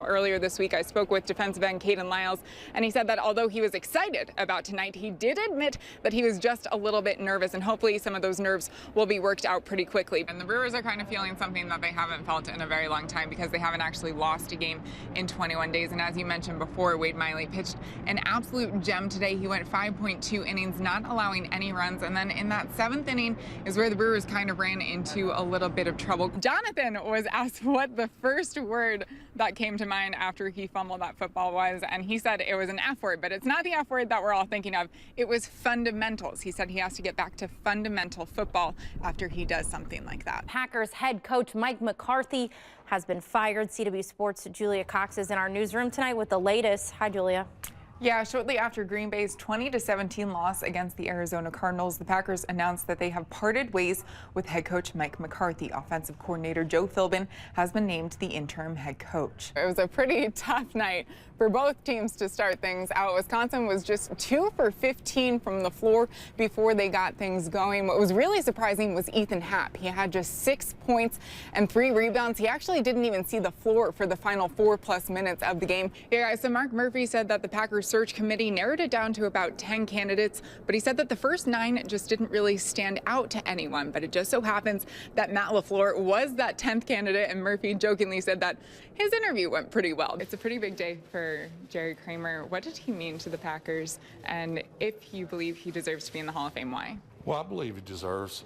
Earlier this week, I spoke with defensive end Caden Lyles, and he said that although he was excited about tonight, he did admit that he was just a little bit nervous, and hopefully some of those nerves will be worked out pretty quickly. And the Brewers are kind of feeling something that they haven't felt in a very long time because they haven't actually lost a game in 21 days. And as you mentioned before, Wade Miley pitched an absolute gem today. He went 5.2 innings, not allowing any runs. And then in that 7th inning is where the Brewers kind of ran into a little bit of trouble. Jonathan was asked what the first word that came to mind after he fumbled that football was, and he said it was an F word, but it's not the F word that we're all thinking of. It was fundamentals. He said he has to get back to fundamental football after he does something like that. Packers head coach Mike McCarthy has been fired. CW Sports' Julia Cox is in our newsroom tonight with the latest. Hi, Julia. Yeah, shortly after Green Bay's 20-17 loss against the Arizona Cardinals, the Packers announced that they have parted ways with head coach Mike McCarthy. Offensive coordinator Joe Philbin has been named the interim head coach. It was a pretty tough night for both teams to start things out. Wisconsin was just 2 for 15 from the floor before they got things going. What was really surprising was Ethan Happ. He had just 6 points and 3 rebounds. He actually didn't even see the floor for the final 4+ minutes of the game. Yeah, guys, so Mark Murphy said that the Packers search committee narrowed it down to about 10 candidates, but he said that the first 9 just didn't really stand out to anyone. But it just so happens that Matt LaFleur was that 10th candidate, and Murphy jokingly said that his interview went pretty well. It's a pretty big day for Jerry Kramer. What did he mean to the Packers? And if you believe he deserves to be in the Hall of Fame, why? Well, I believe he deserves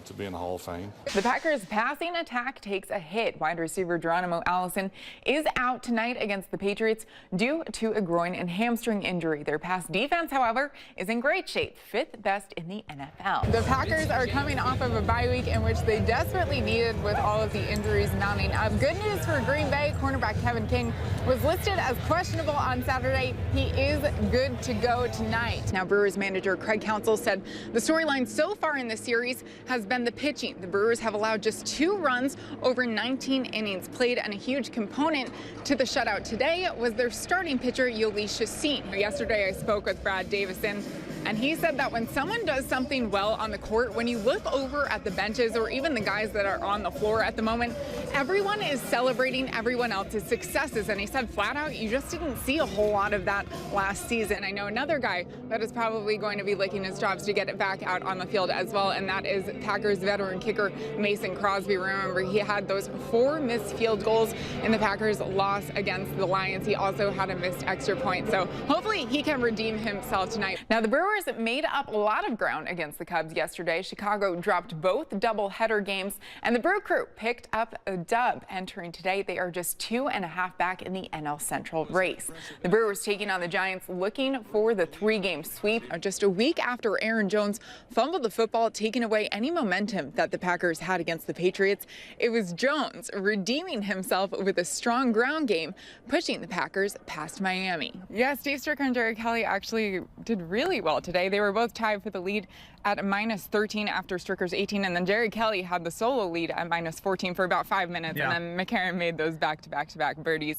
to be in the Hall of Fame. The Packers' passing attack takes a hit. Wide receiver Geronimo Allison is out tonight against the Patriots due to a groin and hamstring injury. Their pass defense, however, is in great shape, 5th best in the NFL. The Packers are coming off of a bye week in which they desperately needed with all of the injuries mounting up. Good news for Green Bay. Cornerback Kevin King was listed as questionable on Saturday. He is good to go tonight. Now, Brewers manager Craig Counsell said the storyline so far in the series has been the pitching. The Brewers have allowed just 2 runs over 19 innings played, and a huge component to the shutout today was their starting pitcher, Jhoulys Chacin. Yesterday, I spoke with Brad Davison, and he said that when someone does something well on the court, when you look over at the benches or even the guys that are on the floor at the moment, everyone is celebrating everyone else's successes. And he said flat out, you just didn't see a whole lot of that last season. I know another guy that is probably going to be licking his chops to get it back out on the field as well, and that is Packers veteran kicker Mason Crosby. Remember, he had those 4 missed field goals in the Packers' loss against the Lions. He also had a missed extra point, so hopefully he can redeem himself tonight. Now, the Brewers made up a lot of ground against the Cubs yesterday. Chicago dropped both doubleheader games, and the Brew Crew picked up a dub. Entering today, they are just 2.5 back in the NL Central race. The Brewers taking on the Giants, looking for the 3-game sweep. Just a week after Aaron Jones fumbled the football, taking away any momentum that the Packers had against the Patriots. It was Jones redeeming himself with a strong ground game, pushing the Packers past Miami. Yeah, Steve Stricker and Jerry Kelly actually did really well today. They were both tied for the lead at -13 after Stricker's 18, and then Jerry Kelly had the solo lead at -14 for about 5 minutes, and then McCarron made those back-to-back birdies.